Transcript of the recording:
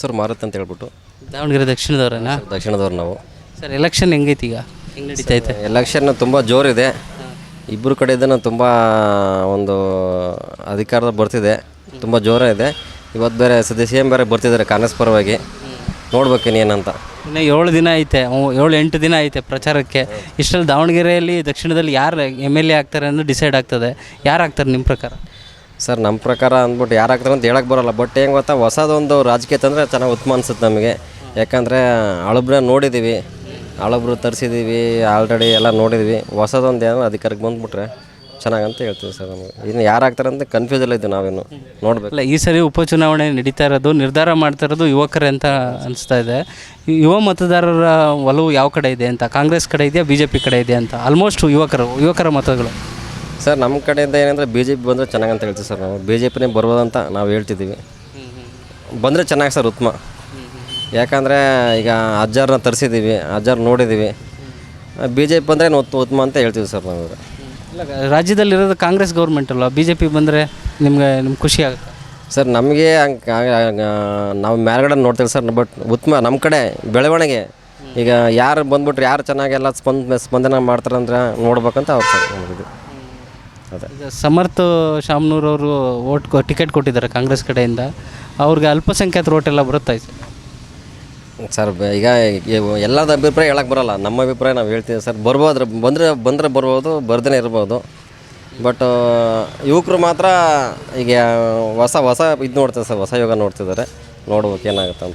Sir Marut ಅಂತ ಹೇಳ್ಬಿಟ್ಟು ದಾವಣಗೆರೆ ದಕ್ಷಿಣದವ್ರೇನಾ? ದಕ್ಷಿಣದವ್ರು ನಾವು. ಸರ್ ಎಲೆಕ್ಷನ್ ಹೆಂಗೈತಿ ಈಗ, ಹೆಂಗೆ ನಡೀತೈತೆ? ಎಲೆಕ್ಷನ್ ತುಂಬ ಜೋರಿದೆ. ಇಬ್ಬರು ಕಡೆಯಿಂದನೂ ತುಂಬ ಒಂದು ಅಧಿಕಾರದ ಬರ್ತಿದೆ, ತುಂಬ ಜೋರ ಇದೆ. ಇವತ್ತು ಬೇರೆ ಸದ್ಯ ಸಿ ಎಮ್ ಬೇರೆ ಬರ್ತಿದ್ದಾರೆ ಕಾಂಗ್ರೆಸ್ ಪರವಾಗಿ. ನೋಡ್ಬೇಕೇನೇನಂತ. ಇನ್ನು 7 ದಿನ ಐತೆ, 7-8 ದಿನ ಐತೆ ಪ್ರಚಾರಕ್ಕೆ. ಇಷ್ಟರಲ್ಲಿ ದಾವಣಗೆರೆಯಲ್ಲಿ ದಕ್ಷಿಣದಲ್ಲಿ ಯಾರು MLA ಆಗ್ತಾರೆ ಅನ್ನೋದು ಡಿಸೈಡ್ ಆಗ್ತದೆ. ಯಾರು ಆಗ್ತಾರೆ ನಿಮ್ಮ ಪ್ರಕಾರ? ಸರ್ ನಮ್ಮ ಪ್ರಕಾರ ಅಂದ್ಬಿಟ್ಟು ಯಾರು ಆಗ್ತಾರೆ ಅಂತ ಹೇಳಕ್ಕೆ ಬರೋಲ್ಲ. ಬಟ್ ಹೆಂಗೆ ಗೊತ್ತಾ, ಹೊಸದೊಂದು ರಾಜಕೀಯ ತಂದರೆ ಚೆನ್ನಾಗಿ ಉತ್ತಮ ಅನಿಸುತ್ತೆ ನಮಗೆ. ಯಾಕಂದರೆ ಹಳಬ್ರನ್ನ ನೋಡಿದ್ದೀವಿ, ಹಳಬ್ರು ತರಿಸಿದ್ದೀವಿ, ಆಲ್ರೆಡಿ ಎಲ್ಲ ನೋಡಿದ್ವಿ. ಹೊಸದೊಂದು ಏನೋ ಅಧಿಕಾರಕ್ಕೆ ಬಂದುಬಿಟ್ರೆ ಚೆನ್ನಾಗಂತ ಹೇಳ್ತೀವಿ ಸರ್. ನಮಗೆ ಇನ್ನು ಯಾರು ಆಗ್ತಾರೆ ಅಂತ ಕನ್ಫ್ಯೂಸಲ್ಲಿ ಇದ್ದೀವಿ ನಾವೇನು ನೋಡಬೇಕು. ಅಲ್ಲ, ಈ ಸರಿ ಉಪಚುನಾವಣೆ ನಡೀತಾ ಇರೋದು, ನಿರ್ಧಾರ ಮಾಡ್ತಾ ಇರೋದು ಯುವಕರೇ ಅಂತ ಅನಿಸ್ತಾ ಇದೆ. ಯುವ ಮತದಾರರ ಒಲವು ಯಾವ ಕಡೆ ಇದೆ ಅಂತ? ಕಾಂಗ್ರೆಸ್ ಕಡೆ ಇದೆಯಾ, BJP ಕಡೆ ಇದೆಯಾ ಅಂತ? ಆಲ್ಮೋಸ್ಟ್ ಯುವಕರ ಮತಗಳು ಸರ್ ನಮ್ಮ ಕಡೆಯಿಂದ ಏನಂದರೆ BJP ಬಂದರೆ ಚೆನ್ನಾಗಂತ ಹೇಳ್ತೀವಿ ಸರ್. ನಾವು BJPನೇ ಬರ್ಬೋದಂತ ನಾವು ಹೇಳ್ತಿದ್ದೀವಿ. ಬಂದರೆ ಚೆನ್ನಾಗಿ ಸರ್, ಉತ್ತಮ. ಯಾಕಂದರೆ ಈಗ ಅಜ್ಜಾರನ್ನ ತರಿಸಿದ್ದೀವಿ, ಅಜ್ಜಾರು ನೋಡಿದ್ದೀವಿ. BJP ಬಂದರೆ ಉತ್ತಮ ಅಂತ ಹೇಳ್ತೀವಿ ಸರ್ ನಾವು. ಇಲ್ಲ, ರಾಜ್ಯದಲ್ಲಿರೋದು ಕಾಂಗ್ರೆಸ್ ಗೌರ್ಮೆಂಟ್ ಅಲ್ವಾ? BJP ಬಂದರೆ ನಿಮ್ಗೆ ಖುಷಿ ಆಗುತ್ತೆ ಸರ್? ನಮಗೆ ನಾವು ಮೇಲ್ಗಡೆ ನೋಡ್ತೀವಿ ಸರ್. ಬಟ್ ಉತ್ತಮ ನಮ್ಮ ಕಡೆ ಬೆಳವಣಿಗೆ. ಈಗ ಯಾರು ಬಂದ್ಬಿಟ್ರೆ ಯಾರು ಚೆನ್ನಾಗೆಲ್ಲ ಸ್ಪಂದನೆ ಮಾಡ್ತಾರೆ ಅಂದರೆ ನೋಡ್ಬೇಕಂತ ಅವ್ರು ಸರ್ ನಮಗಿದು. ಅದೇ ಈಗ ಸಮರ್ಥ ಶಾಮನೂರವರು ಟಿಕೆಟ್ ಕೊಟ್ಟಿದ್ದಾರೆ ಕಾಂಗ್ರೆಸ್ ಕಡೆಯಿಂದ. ಅವ್ರಿಗೆ ಅಲ್ಪಸಂಖ್ಯಾತರ ಓಟ್ ಎಲ್ಲ ಬರುತ್ತಾ ಸರ್? ಈಗ ಎಲ್ಲದ ಅಭಿಪ್ರಾಯ ಹೇಳಕ್ಕೆ ಬರೋಲ್ಲ. ನಮ್ಮ ಅಭಿಪ್ರಾಯ ನಾವು ಹೇಳ್ತೀವಿ ಸರ್. ಬಂದರೆ ಬರ್ಬೋದು, ಬರ್ದೇ ಇರ್ಬೋದು. ಬಟ್ ಯುವಕರು ಮಾತ್ರ ಈಗ ಹೊಸ ಇದು ನೋಡ್ತಾರೆ ಸರ್, ಹೊಸ ಯುಗ ನೋಡ್ತಿದ್ದಾರೆ. ನೋಡ್ಬೇಕು ಏನಾಗುತ್ತೆ ಅಂತ.